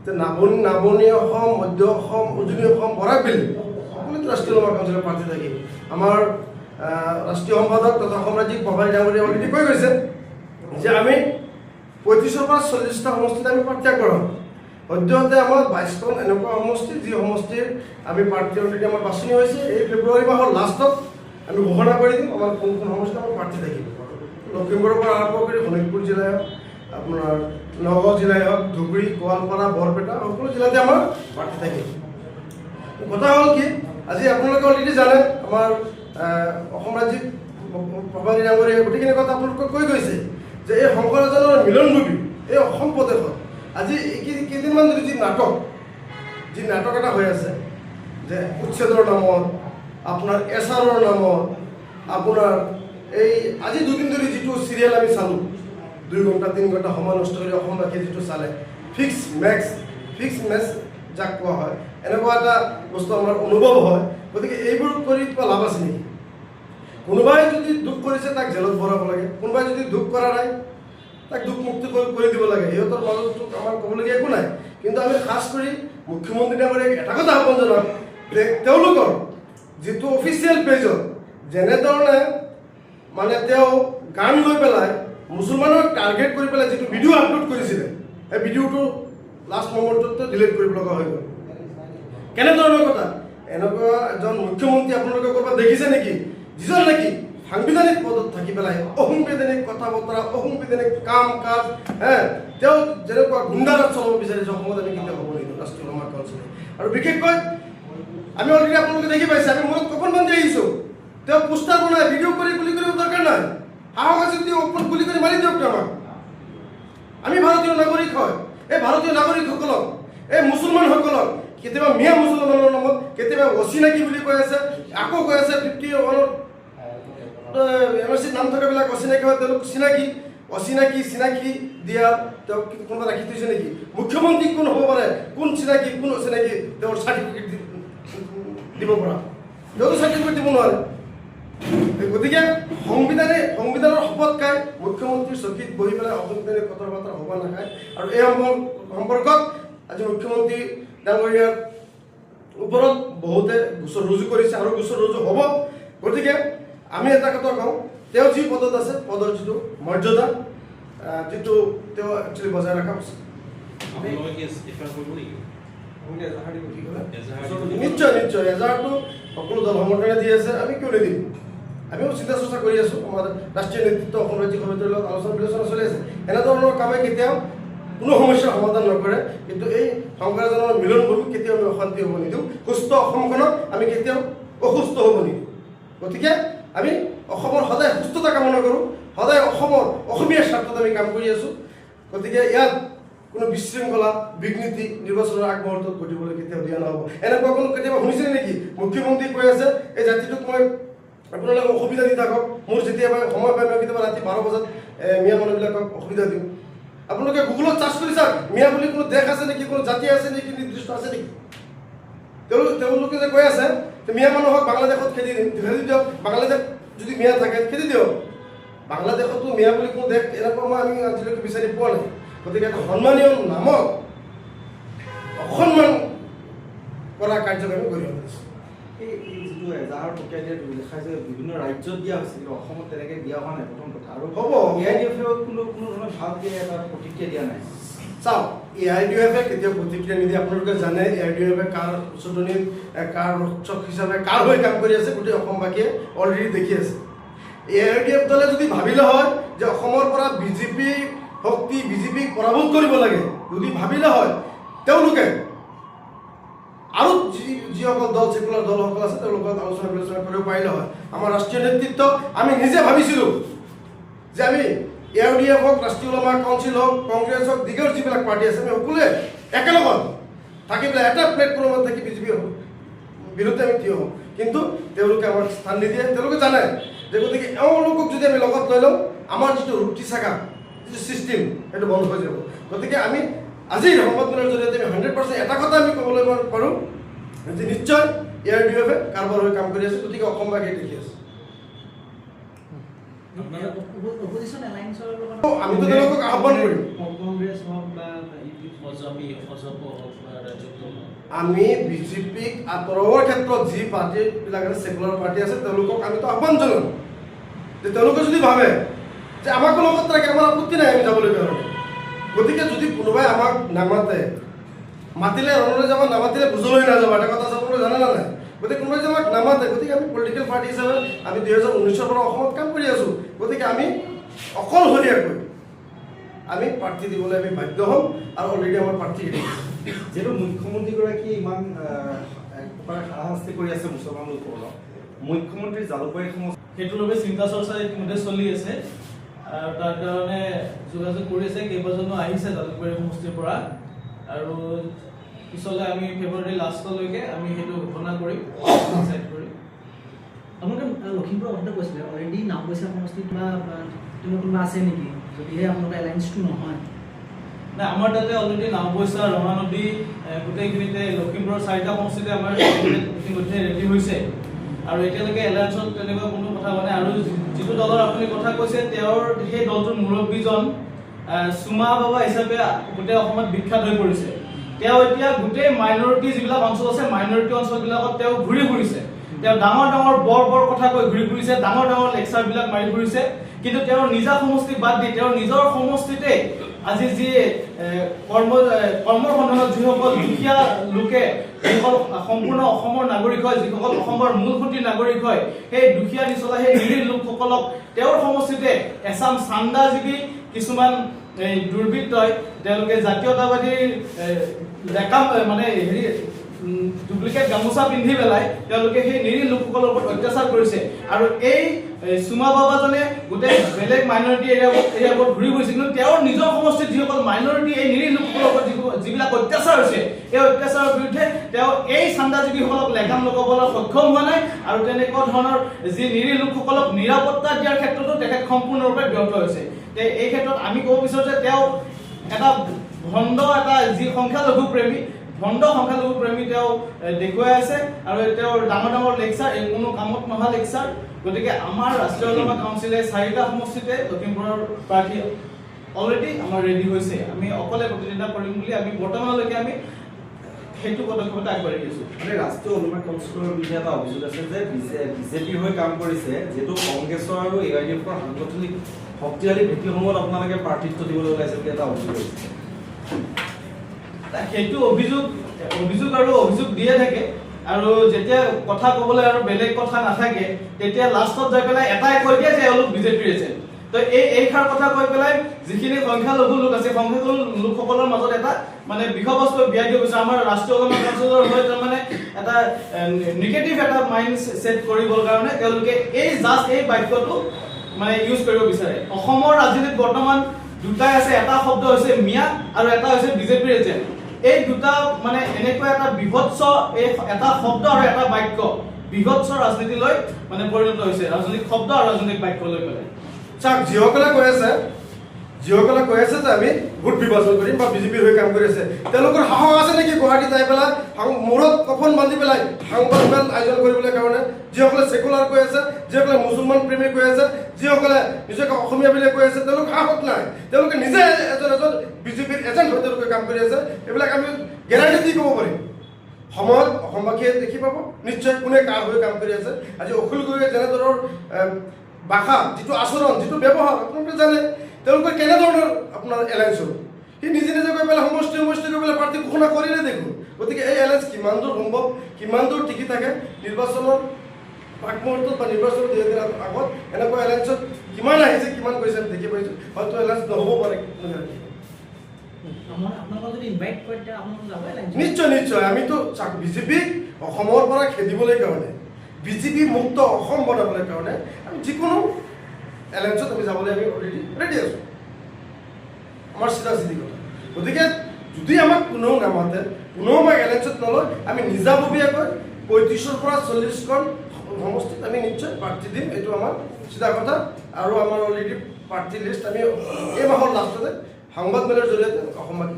যে নামনি অসম, মধ্য অসম, উজনি অসম, বৰাক ভেলী সকলোতে ৰাষ্ট্ৰীয় ওলমা কাউন্সিলৰ প্ৰাৰ্থী থাকিব। আমাৰ ৰাষ্ট্ৰীয় সম্পাদক তথা অসম ৰাজ্যিক সভাপতি ডাঙৰীয়াই অলৰেডি কৈ গৈছে যে আমি 35ৰ পৰা 40টা সমষ্টিত আমি প্ৰাৰ্থী আগবঢ়াম। সদ্যহতে আমাৰ 22খন এনেকুৱা সমষ্টি যি সমষ্টিৰ আমি প্ৰাৰ্থী অলৰেডি আমাৰ বাছনি হৈছে। এই ফেব্ৰুৱাৰী মাহৰ লাষ্টত আমি ঘোষণা কৰি দিম আমাৰ কোন কোন সমষ্টিত আমাৰ প্ৰাৰ্থী থাকিব। লখিমপুৰৰ পৰা আৰম্ভ কৰি শোণিতপুৰ জিলাই হওক, আপোনাৰ নগাঁও জিলাই হওক, ধুবুৰী, গোৱালপাৰা, বৰপেটা সকলো জিলাতে আমাৰ প্ৰাৰ্থী থাকিব। কথা হ'ল কি, আজি আপোনালোকে অলৰেডি জানে আমাৰ অসম ৰাজ্যিক সভাপতি ডাঙৰীয়াই গোটেইখিনি কথা আপোনালোকক কৈ গৈছে যে এই শংকৰাজানৰ মিলনভূমি এই অসম প্ৰদেশত আজি কেইদিনমান ধৰি যি নাটক এটা হৈ আছে যে উচ্ছেদৰ নামত, আপোনাৰ এছাৰৰ নামত, আপোনাৰ এই আজি দুদিন ধৰি যিটো চিৰিয়েল আমি চালোঁ 2 ঘণ্টা 3 ঘণ্টা সময় নষ্ট কৰি অসমবাসীয়ে যিটো চালে ফিক্স মেচ যাক কোৱা হয়, এনেকুৱা এটা বস্তু আমাৰ অনুভৱ হয়। গতিকে এইবোৰ কৰি কিবা লাভ আছে নেকি? কোনোবাই যদি দুখ কৰিছে তাক জেলত ভৰাব লাগে, কোনোবাই যদি দুখ কৰা নাই তাক দুখ মুক্তি কৰি দিব লাগে। সিহঁতৰ মাজত আমাৰ ক'বলগীয়া একো নাই। কিন্তু আমি খাছ কৰি মুখ্যমন্ত্ৰী ডাঙৰীয়াক এটা কথা আহ্বান জনাম যে তেওঁলোকৰ যিটো অফিচিয়েল পেজত যেনেধৰণে মানে তেওঁ গান লৈ পেলাই মুছলমানক টাৰ্গেট কৰি পেলাই যিটো ভিডিঅ' আপলোড কৰিছিলে, সেই ভিডিঅ'টো লাষ্ট মমেণ্টত ডিলিট কৰিব লগা হৈ গ'ল। কেনেধৰণৰ কথা? এনেকুৱা এজন মুখ্যমন্ত্ৰী আপোনালোকে ক'ৰবাত দেখিছে নেকি যিজন নেকি সাংবিধানিক পদত থাকি পেলাই অসাংবিধানিক কথা বতৰা, অসাংবিধানিক কাম কাজ তেওঁ যেনেকুৱা গুণ্ডাৰাজ চলাব বিচাৰিছে অসমত আমি কেতিয়াও হ'ব নিদিওঁ ৰাষ্ট্ৰীয় ওলমা কাউন্সিলে। আৰু বিশেষকৈ আমি অলৰেডি আপোনালোকে দেখি পাইছে, আমি মূৰত কপন বান্ধি আহিছোঁ। তেওঁ পোষ্টাৰ বনাই ভিডিঅ' কৰি গুলি কৰিব দৰকাৰ নাই। সাহস আছে যদি অপন গুলি কৰি মাৰি দিয়ক আমাক। আমি ভাৰতীয় নাগৰিক হয়। এই ভাৰতীয় নাগৰিকসকলক, এই মুছলমানসকলক কেতিয়াবা মিয়া মুছলমানৰ নামত, কেতিয়াবা অচিনাকি বুলি কৈ আছে, আকৌ কৈ আছে 51 MRC নাম থকাবিলাক অচিনাকি হয়, তেওঁলোক চিনাকি দিয়া তেওঁক কোনোবা ৰাখি থৈছে নেকি? মুখ্যমন্ত্ৰী কোন হ'ব পাৰে, কোন চিনাকি কোন অচিনাকি তেওঁৰ চাৰ্টিফিকেট দিব পৰা? তেওঁতো চাৰ্টিফিকেট দিব নোৱাৰে। গতিকে সংবিধানৰ শপত খাই মুখ্যমন্ত্ৰীৰ চকীত বহি পেলাই অসাংবিধানিক কথা বতৰা হ'ব নাখায়। আৰু এই সম্পৰ্কত আজি মুখ্যমন্ত্ৰী ডাঙৰীয়াৰ ওপৰত বহুতে গোচৰ ৰুজু কৰিছে আৰু গোচৰ ৰুজু হ'ব। গতিকে আমি এটা কথা কওঁ, তেওঁ যি পদত আছে পদৰ যিটো মৰ্যাদা যিটো তেওঁ একচুৱেলি বজাই ৰখা উচিত। নিশ্চয় এজাহাৰটো সকলো দল সমৰ্থনে দি আছে, আমি কিয় নিদিম? আমিও চিন্তা চৰ্চা কৰি আছোঁ। আমাৰ ৰাষ্ট্ৰীয় নেতৃত্ব অসম ৰাজ্যিক সমিতিৰ লগত আলোচনা বিলোচনা চলি আছে। এনেধৰণৰ কামে কেতিয়াও কোনো সমস্যাৰ সমাধান নকৰে। কিন্তু এই শংকৰাজানৰ মিলনভূমি কেতিয়াও আমি অশান্তি হ'ব নিদিওঁ। সুস্থ অসমখনক আমি কেতিয়াও অসুস্থ হ'ব নিদিওঁ। গতিকে আমি অসমৰ সদায় সুস্থতা কামনা কৰোঁ, সদায় অসমীয়াৰ স্বাৰ্থত আমি কাম কৰি আছোঁ। গতিকে ইয়াত কোনো বিশৃংখলা বিঘ্নিতি নিৰ্বাচনৰ আগমুহূৰ্তত ঘটিবলৈ কেতিয়াও দিয়া নহ'ব। এনেকুৱা কোনো কেতিয়াবা শুনিছিলে নেকি মুখ্যমন্ত্ৰী কৈ আছে এই জাতিটোক মই আপোনালোকে অসুবিধা দি থাকক, মোৰ যেতিয়াবা সময় পাই মই কেতিয়াবা ৰাতি 12 বজাত মিয়া মানুহবিলাকক অসুবিধা দিওঁ। আপোনালোকে গুগলত চাৰ্চ কৰি চাওক, মিয়া বুলি কোনো দেশ আছে নেকি, কোনো জাতি আছে নেকি, নিৰ্দিষ্ট আছে নেকি? তেওঁলোকে যে কৈ আছে মিয়া মানুহক বাংলাদেশত খেদি দিয়ক, বাংলাদেশ যদি মিয়া থাকে খেদি দিয়ক। বাংলাদেশতো মিয়া বুলি কোনো দেশ এনেকুৱা আমি আজিলৈকে বিচাৰি পোৱা নাই। গতিকে এটা সন্মানীয় নামক অসন্মান কৰা কাৰ্যক্ৰম কৰি আছে। এই যিটো এজাহাৰ প্ৰক্ৰিয়া দিয়া দেখা যায় বিভিন্ন ৰাজ্যত দিয়া হৈছে, কিন্তু অসমত তেনেকৈ দিয়া হোৱা নাই প্ৰথম কথা। আৰু হ'ব AIDF-এও কোনো ধৰণৰ ভালকৈ এটা প্ৰতিক্ৰিয়া দিয়া নাই। চাওক, AIDF-এ কেতিয়াও প্ৰতিক্ৰিয়া নিদিয়ে। আপোনালোকে জানে AIDF-এ কাৰ উচতনিত কাৰ ৰক্ষক হিচাপে কাৰ হৈ কাম কৰি আছে, গোটেই অসমবাসীয়ে অলৰেডি দেখি আছে। AIDF দলে যদি ভাবিলে হয় যে অসমৰ পৰা বিজেপিক পৰাভূত কৰিব লাগে, যদি ভাবিলে হয় তেওঁলোকে আৰু যিসকল দল ছেকুলাৰ দলসকল আছে তেওঁলোকৰ আলোচনা বিলোচনা কৰিব পাৰিলে হয়। আমাৰ ৰাষ্ট্ৰীয় নেতৃত্ব আমি নিজে ভাবিছিলোঁ যে আমি AIDF হওক, ৰাষ্ট্ৰীয় ওলমা কাউন্সিল হওক, কংগ্ৰেছ হওক, দিগৰ যিবিলাক পাৰ্টি আছে আমি সকলোৱে একেলগত থাকি পেলাই এটা প্লেটফৰ্মত থাকি বিজেপিৰ বিৰুদ্ধে আমি থিয় হওঁ। কিন্তু তেওঁলোকে আমাক স্থান নিদিয়ে। তেওঁলোকে জানে যে গতিকে এওঁলোকক যদি আমি লগত লৈ লওঁ আমাৰ যিটো ৰুটি চাকা যিটো ছিষ্টেম সেইটো বন্ধ হৈ যাব। গতিকে আমি আজিৰ সংবাদমেলৰ জৰিয়তে আমি 100% এটা কথা আমি ক'বলৈ পাৰোঁ যে নিশ্চয় AIDF-এ কাৰোবাৰ হৈ কাম কৰি আছে। গতিকে অসমবাসীয়ে দেখি আছে। আমিতো তেওঁলোকক আহ্বান কৰিম। কংগ্ৰেছ হওক বা অজপ হওক বা ৰাজ্যত আমি বিজেপিক আঁতৰাবৰ ক্ষেত্ৰত যি পাৰ্টিবিলাক আছে, ছেকুলাৰ পাৰ্টি আছে, তেওঁলোকক আমিতো আহ্বান জনাম যে তেওঁলোকে যদি ভাবে যে আমাক লগত ৰাখে, আমাৰ আপত্তি নাই আমি যাবলৈ কাৰণে। গতিকে যদি কোনোবাই আমাক নামাতে, মাতিলে ৰণলৈ যাব, নামাতিলে বুজলৈ নাযাব, এটা কথা চাবলৈ জানে না নাই? গতিকে কোনোবাই যে আমাক নামাতে, গতিকে আমি পলিটিকেল পাৰ্টি হিচাপে আমি 2019ৰ পৰা অসমত কাম কৰি আছোঁ। গতিকে আমি অকলশৰীয়াকৈ আমি প্ৰাৰ্থী দিবলৈ আমি বাধ্য হ'ম আৰু অলৰেডি আমাৰ প্ৰাৰ্থী ৰেডি আছে। যিহেতু মুখ্যমন্ত্ৰীগৰাকীয়ে ইমান হাৰাশাস্তি কৰি আছে মুছলমান লোকসকলক, মুখ্যমন্ত্ৰী জালুকবাৰী সমষ্টি সেইটোৰ বাবে চিন্তা চৰ্চা ইতিমধ্যে চলি আছে আৰু তাৰ কাৰণে যোগাযোগ কৰি আছে। কেইবাজনো আহিছে জালুকবাৰী সমষ্টিৰ পৰা আৰু পিছলৈ আমি ফেব্ৰুৱাৰী লাষ্টলৈকে আমি সেইটো ঘোষণা কৰিম, ডিচাইড কৰিম। আপোনালোকে লখিমপুৰৰ কথা কৈছিলে, অলৰেডি নাওবৈচা সমষ্টিত বা কোনোবা আছে নেকি যদিহে আপোনালোকৰ এলায়েন্সটো নহয়? নাই, আমাৰ তাতে অলৰেডি নাওবৈচা, ৰঙানদী গোটেইখিনিতে লখিমপুৰৰ 4টা সমষ্টিতে আমাৰ ইতিমধ্যে ৰেডি হৈছে আৰু এতিয়ালৈকে এলায়েন্সত তেনেকুৱা কোনো কথা হোৱা নাই। আৰু যিটো দলৰ আপুনি কথা কৈছে, তেওঁৰ সেই দলটোৰ মুৰব্বীজন চুমা বাবা হিচাপে গোটেই অসমত বিখ্যাত হৈ পৰিছে। তেওঁ এতিয়া গোটেই মাইনৰিটি যিবিলাক অঞ্চল আছে, মাইনৰিটি অঞ্চলবিলাকত তেওঁ ঘূৰি ফুৰিছে। তেওঁ ডাঙৰ ডাঙৰ বৰ কথা কৈ ঘূৰি ফুৰিছে, ডাঙৰ ডাঙৰ লেকচাৰবিলাক মাৰি ফুৰিছে, কিন্তু তেওঁৰ নিজা সমষ্টি বাদ দি তেওঁৰ নিজৰ সমষ্টিতে আজি যি কৰ্মৰ সন্ধানত যিসকল দুখীয়া লোকে, যিসকল সম্পূৰ্ণ অসমৰ নাগৰিক হয়, যিসকল অসমৰ মূলসুঁতিৰ নাগৰিক হয়, সেই দুখীয়া নিচলা সেই নিৰীহ লোকসকলক তেওঁৰ সমষ্টিতে এচাম চান্দাজীৱী কিছুমান দুৰ্বৃত্তই তেওঁলোকে জাতীয়তাবাদীৰ ডেকা মানে হেৰি ডুপ্লিকেট গামোচা পিন্ধি পেলাই তেওঁলোকে সেই নিৰীহ লোকসকলৰ ওপৰত অত্যাচাৰ কৰিছে। আৰু এই চুমা বাবাজনে গোটেই বেলেগ মাইনৰিটি এৰিয়াবোৰত ঘূৰি ফুৰিছে, কিন্তু তেওঁৰ নিজৰ সমষ্টিত যিসকল মাইনৰিটি এই নিৰীহ লোকসকলৰ ওপৰত যিবিলাক অত্যাচাৰ হৈছে, এই অত্যাচাৰৰ বিৰুদ্ধে তেওঁ এই চান্দাজীৱীসকলক লেগাম লগাবলৈ সক্ষম হোৱা নাই আৰু তেনেকুৱা ধৰণৰ যি নিৰীহ লোকসকলক নিৰাপত্তা দিয়াৰ ক্ষেত্ৰতো তেখেত সম্পূৰ্ণৰূপে ব্যৰ্থ হৈছে। এই ক্ষেত্ৰত আমি ক'ব বিচাৰোঁ যে তেওঁ এটা ভণ্ড, এটা যি সংখ্যালঘু প্ৰেমী, ভণ্ড সংখ্যালঘু প্ৰেমী তেওঁ দেখুৱাই আছে আৰু তেওঁৰ ডাঙৰ ডাঙৰ লেকচাৰ, এই কোনো কামত নহা লেকচাৰ। গতিকে আমাৰ ৰাষ্ট্ৰীয় ওলামা কাউন্সিলে 4টা সমষ্টিতে লখিমপুৰৰ প্ৰাৰ্থী অলৰেডি আমাৰ ৰেডি হৈছে। আমি অকলে প্ৰতিদ্বন্দ্বিতা কৰিম বুলি আমি বৰ্তমানলৈকে আমি সেইটো পদক্ষেপত আগবাঢ়ি আছোঁ। মানে ৰাষ্ট্ৰীয় ওলামা কাউন্সিলৰ বিৰুদ্ধে এটা অভিযোগ আছে যে বিজেপি হৈ কাম কৰিছে, যিহেতু কংগ্ৰেছৰ আৰু AIDFৰ সাংগঠনিক শক্তিশালী ভেটিসমূহত আপোনালোকে প্ৰাৰ্থিত্ব দিবলৈ ওলাইছে বুলি এটা অভিযোগ হৈছে। সেইটো অভিযোগ আৰু অভিযোগ দিয়ে থাকে আৰু যেতিয়া কথা ক'বলৈ আৰু বেলেগ কথা নাথাকে, তেতিয়া লাষ্টত যাই পেলাই এটাই কৈ দিয়ে যে এওঁলোক বিজেপিৰ এজেণ্ট। তো এইষাৰ কথা কৈ পেলাই যিখিনি সংখ্যালঘু লোক আছে, সংখ্যালঘু লোকসকলৰ মাজত এটা মানে বিষয়বস্তু বিয়াই দিয়া গৈছে। আমাৰ ৰাষ্ট্ৰীয় ওলামা কাউন্সিলৰ হৈ তাৰমানে এটা নিগেটিভ এটা মাইণ্ড ছেট কৰিবৰ কাৰণে তেওঁলোকে এই বাক্যটো মানে ইউজ কৰিব বিচাৰে। অসমৰ ৰাজনীতিত বৰ্তমান দুটাই আছে, এটা শব্দ হৈছে মিয়া আৰু এটা হৈছে বিজেপিৰ এজেণ্ট। এই দুটা মানে এনেকুৱা এটা বিভৎস, এই এটা শব্দ আৰু এটা বাক্য বিভৎস ৰাজনীতিলৈ মানে পৰিণত হৈছে, ৰাজনৈতিক শব্দ আৰু ৰাজনৈতিক বাক্য লৈ পেলাই। চাওক, যিসকলে কৈ আছে যে আমি ভোট বিভাজন কৰিম বা বিজেপিৰ হৈ কাম কৰি আছে, তেওঁলোকৰ সাহস আছে নেকি গুৱাহাটী যাই পেলাই মূৰত কফন বান্ধি পেলাই সাংবাদ সন্মিলন আয়োজন কৰিবলৈ কাৰণে? যিসকলে ছেকুলাৰ কৈ আছে, যিসকলে মুছলমান প্ৰেমী কৈ আছে, যিসকলে নিজকে অসমীয়া বুলি কৈ আছে, তেওঁলোক সাহস নাই। তেওঁলোকে নিজে এজন বিজেপিৰ এজেণ্ট হৈ তেওঁলোকে কাম কৰি আছে। এইবিলাক আমি গেৰাণ্টি দি ক'ব পাৰিম। সময়ত অসমবাসীয়ে দেখি পাব নিশ্চয় কোনে কাৰ হৈ কাম কৰি আছে। আজি অখিল গগৈয়ে যেনেধৰণৰ ভাষা, যিটো আচৰণ, যিটো ব্যৱহাৰ আপোনালোকে জানে, তেওঁলোকৰ কেনেধৰণৰ আপোনাৰ এলায়েন্স হ'ল। সি নিজে গৈ পেলাই সমষ্টি গৈ পেলাই প্ৰাৰ্থী ঘোষণা কৰিলে দেখোন। গতিকে এই এলায়েন্স কিমান দূৰ সম্ভৱ, কিমান দূৰ টিকি থাকে, নিৰ্বাচনৰ প্ৰাক মুহূৰ্তত বা নিৰ্বাচনৰ 2 দিন আগত এনেকুৱা এলায়েন্সত কিমান আহিছে, কিমান গৈছে আমি দেখি পাইছোঁ। হয়তো এলায়েন্স নহ'ব পাৰে। নিশ্চয় আমিতো বিজেপিক অসমৰ পৰা খেদিবলৈ কাৰণে, বিজেপি মুক্ত অসম বনাবলৈ কাৰণে আমি যিকোনো এলায়েন্সত আমি যাবলৈ আমি অলৰেডি ৰেডি আছোঁ। আমাৰ চিধা কথা। গতিকে যদি আমাক কোনেও নামাতে, কোনেও আমাক এলায়েন্সত নলয়, আমি নিজাববীয়াকৈ 35ৰ পৰা 40খন সমষ্টিত আমি নিশ্চয় প্ৰাৰ্থী দিম। এইটো আমাৰ চিধা কথা। আৰু আমাৰ অলৰেডি প্ৰাৰ্থী লিষ্ট আমি এই মাহৰ লাষ্টতে সংবাদমেলৰ জৰিয়তে অসমবাসীক